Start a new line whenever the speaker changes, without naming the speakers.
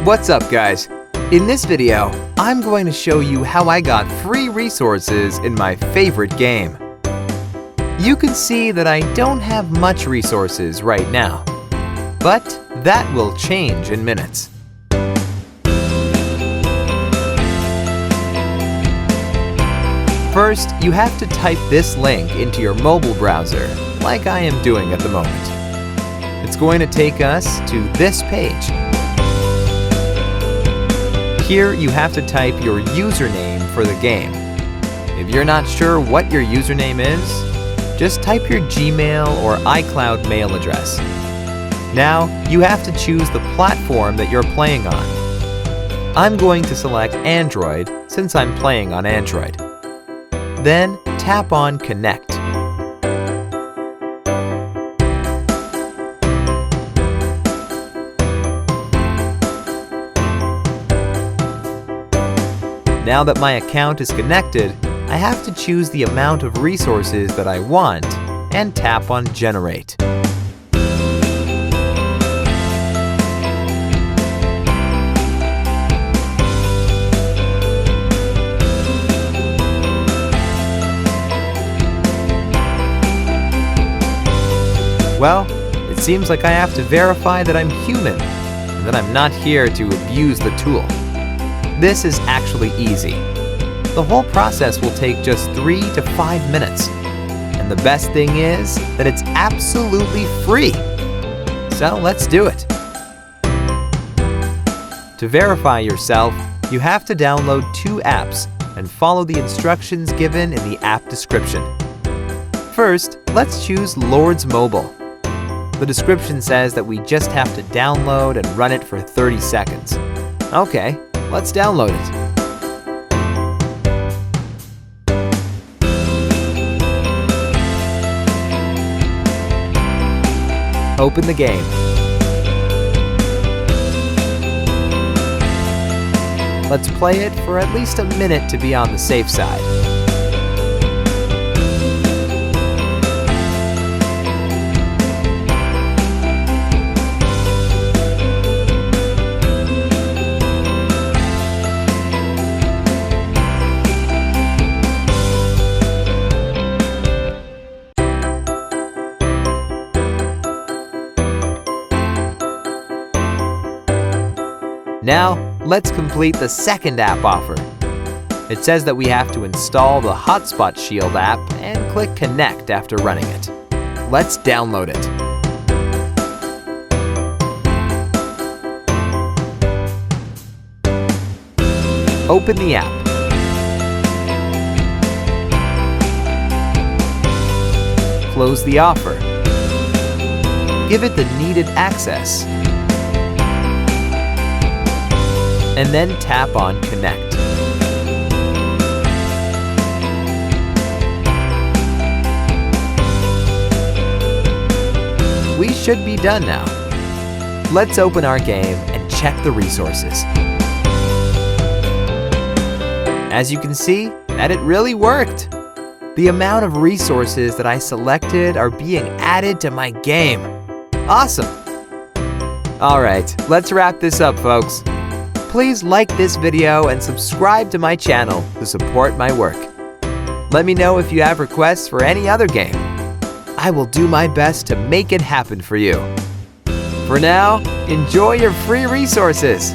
What's up, guys? In this video, I'm going to show you how I got free resources in my favorite game. You can see that I don't have much resources right now, but that will change in minutes. First, you have to type this link into your mobile browser, like I am doing at the moment. It's going to take us to this page. Here, you have to type your username for the game. If you're not sure what your username is, just type your Gmail or iCloud mail address. Now, you have to choose the platform that you're playing on. I'm going to select Android since I'm playing on Android. Then, tap on Connect. Now that my account is connected, I have to choose the amount of resources that I want and tap on Generate. Well, it seems like I have to verify that I'm human and that I'm not here to abuse the tool. This is actually easy. The whole process will take just 3 to 5 minutes. And the best thing is that it's absolutely free. So let's do it. To verify yourself, you have to download 2 apps and follow the instructions given in the app description. First, let's choose Lords Mobile. The description says that we just have to download and run it for 30 seconds. Okay. Let's download it. Open the game. Let's play it for at least a minute to be on the safe side. Now, let's complete the second app offer. It says that we have to install the Hotspot Shield app and click Connect after running it. Let's download it. Open the app. Close the offer. Give it the needed access. And then tap on Connect. We should be done now. Let's open our game and check the resources. As you can see, that it really worked. The amount of resources that I selected are being added to my game. Awesome! Alright, let's wrap this up, folks. Please like this video and subscribe to my channel to support my work. Let me know if you have requests for any other game. I will do my best to make it happen for you. For now, enjoy your free resources.